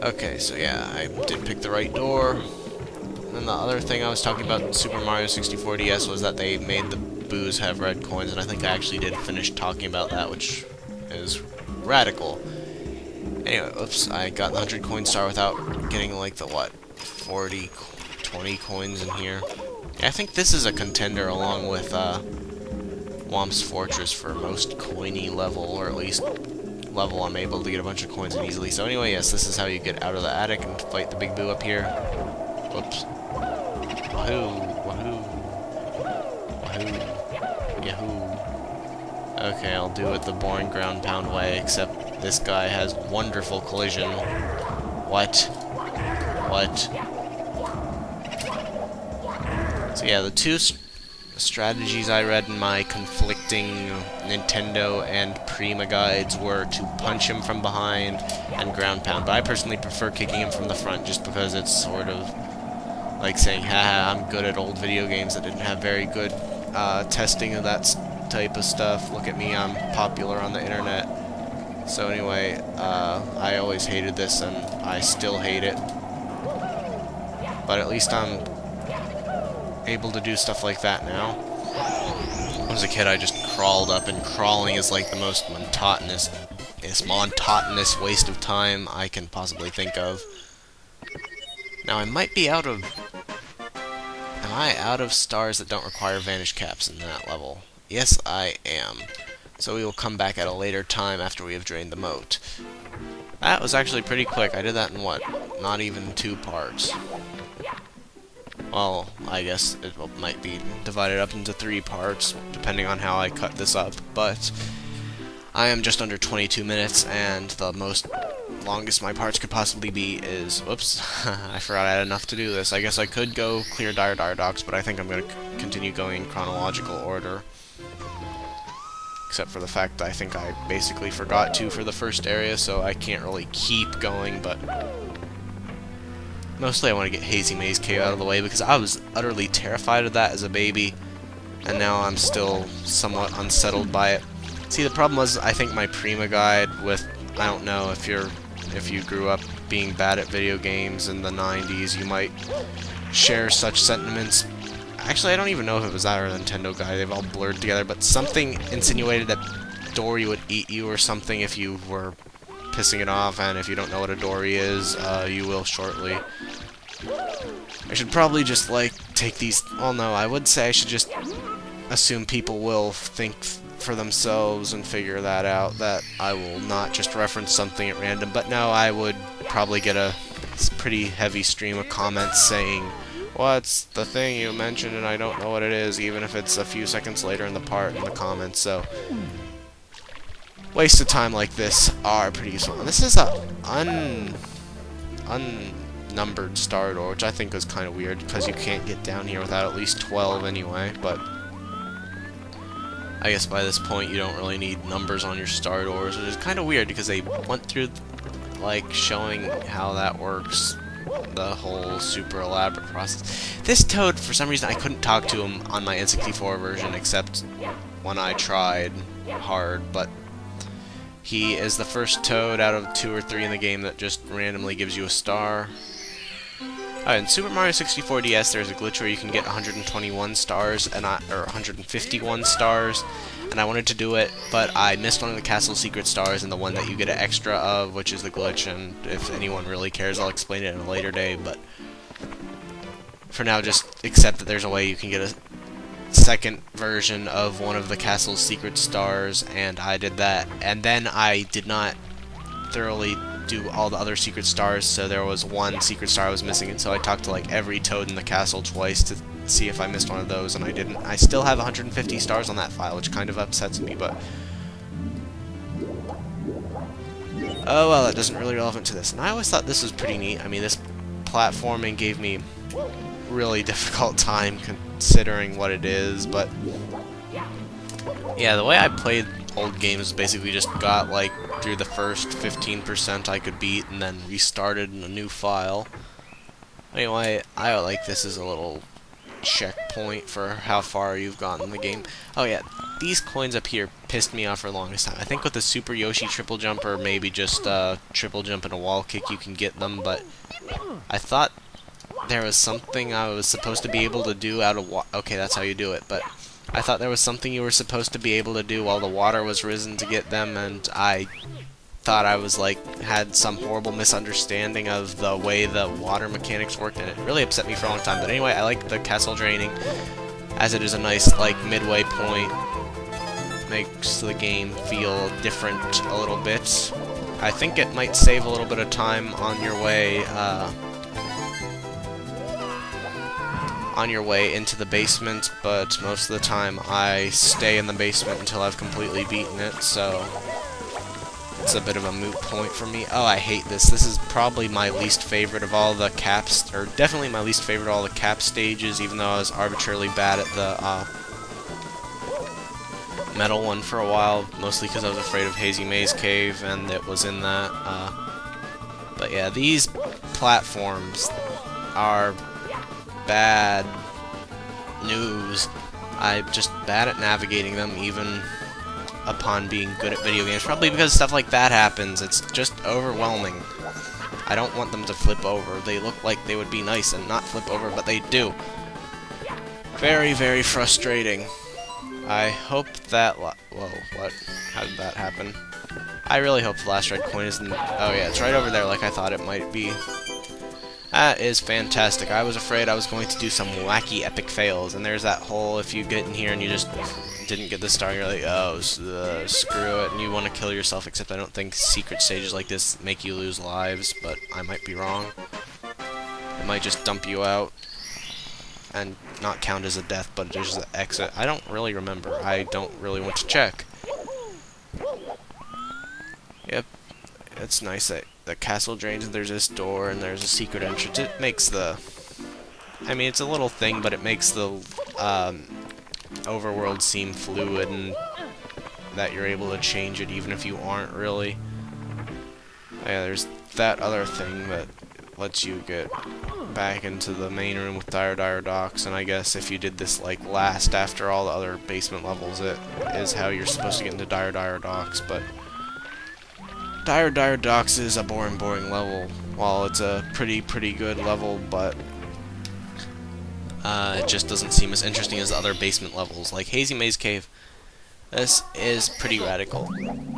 Okay, so yeah, I did pick the right door. And then the other thing I was talking about in Super Mario 64 DS was that they made the boos have red coins, and I think I actually did finish talking about that, which is radical. Anyway, oops, I got the 100 coin star without getting, like, the, what, 40, 20 coins in here. Yeah, I think this is a contender along with, Womp's Fortress for most coiny level, or at least level I'm able to get a bunch of coins in easily. So anyway, yes, this is how you get out of the attic and fight the big boo up here. Whoops. Wahoo! Wahoo! Wahoo! Yahoo! Okay, I'll do it the boring ground pound way, except this guy has wonderful collision. What? What? So yeah, the two strategies I read in my conflicting Nintendo and Prima guides were to punch him from behind and ground pound, but I personally prefer kicking him from the front just because it's sort of like saying, haha, I'm good at old video games that didn't have very good testing of that type of stuff. Look at me, I'm popular on the internet. So anyway, I always hated this and I still hate it. But at least I'm able to do stuff like that now. When I was a kid, I just crawled up, and crawling is like the most monotonous waste of time I can possibly think of. Now I might be out of... Am I out of stars that don't require vanish caps in that level? Yes, I am. So we will come back at a later time after we have drained the moat. That was actually pretty quick. I did that in, what, not even 2 parts. Well, I guess it might be divided up into 3 parts, depending on how I cut this up, but I am just under 22 minutes, and the longest my parts could possibly be is... Whoops, I forgot I had enough to do this. I guess I could go clear Dire Docks, but I think I'm going to continue going in chronological order. Except for the fact that I think I basically forgot to for the first area, so I can't really keep going, but... Mostly I want to get Hazy Maze Cave out of the way because I was utterly terrified of that as a baby, and now I'm still somewhat unsettled by it. See, the problem was, I think my Prima guide with, I don't know, if you grew up being bad at video games in the 90s, you might share such sentiments. Actually, I don't even know if it was that or the Nintendo guide, they've all blurred together, but something insinuated that Dory would eat you or something if you were pissing it off, and if you don't know what a Dory is, you will shortly. I should probably just, like, take these... Well, no, I would say I should just assume people will think for themselves and figure that out, that I will not just reference something at random, but no, I would probably get a pretty heavy stream of comments saying, what's the thing you mentioned and I don't know what it is, even if it's a few seconds later in the comments, so... Waste of time like this are pretty useful. And this is a unnumbered star door, which I think was kind of weird, because you can't get down here without at least 12 anyway, but I guess by this point you don't really need numbers on your star doors, which is kind of weird, because they went through, like, showing how that works, the whole super elaborate process. This Toad, for some reason, I couldn't talk to him on my N64 version, except when I tried hard, but he is the first Toad out of 2 or 3 in the game that just randomly gives you a star. In Super Mario 64 DS, there's a glitch where you can get 121 stars, or 151 stars, and I wanted to do it, but I missed one of the castle secret stars and the one that you get an extra of, which is the glitch, and if anyone really cares, I'll explain it in a later day, but for now, just accept that there's a way you can get a second version of one of the castle's secret stars, and I did that. And then I did not thoroughly do all the other secret stars, so there was one secret star I was missing, and so I talked to like every Toad in the castle twice to see if I missed one of those, and I didn't. I still have 150 stars on that file, which kind of upsets me, but oh well, that doesn't really relevant to this. And I always thought this was pretty neat. I mean, this platforming gave me really difficult time considering what it is, but yeah, the way I played old games basically just got like through the first 15% I could beat and then restarted in a new file. Anyway, I like this as a little checkpoint for how far you've gotten in the game. Oh yeah, these coins up here pissed me off for the longest time. I think with the Super Yoshi triple jump, or maybe just triple jump and a wall kick, you can get them, but I thought there was something I was supposed to be able to do out of okay, that's how you do it, but I thought there was something you were supposed to be able to do while the water was risen to get them, and I thought I was like, had some horrible misunderstanding of the way the water mechanics worked, and it really upset me for a long time. But anyway, I like the castle draining, as it is a nice, like, midway point. Makes the game feel different a little bit. I think it might save a little bit of time on your way into the basement, but most of the time I stay in the basement until I've completely beaten it, so it's a bit of a moot point for me. Oh, I hate this. This is probably my least favorite of all the caps, or definitely my least favorite of all the cap stages, even though I was arbitrarily bad at the metal one for a while, mostly because I was afraid of Hazy Maze Cave, and it was in that. But yeah, these platforms are bad news. I'm just bad at navigating them, even upon being good at video games. Probably because stuff like that happens. It's just overwhelming. I don't want them to flip over. They look like they would be nice and not flip over, but they do. Very, very frustrating. I hope that... Whoa, what? How did that happen? I really hope the last red coin isn't... Oh yeah, it's right over there like I thought it might be. That is fantastic. I was afraid I was going to do some wacky epic fails, and there's that hole if you get in here and you just didn't get the star, you're like, oh, screw it, and you want to kill yourself, except I don't think secret stages like this make you lose lives, but I might be wrong. It might just dump you out and not count as a death, but there's an exit. I don't really remember. I don't really want to check. Yep, it's nice that the castle drains and there's this door and there's a secret entrance. It makes the... I mean, it's a little thing, but it makes the overworld seem fluid and that you're able to change it even if you aren't really. Yeah, there's that other thing that lets you get back into the main room with Dire Docks, and I guess if you did this like last after all the other basement levels, it is how you're supposed to get into Dire Docks, but Dire Docks is a boring level. While it's a pretty good level, but it just doesn't seem as interesting as the other basement levels, like Hazy Maze Cave. This is pretty radical.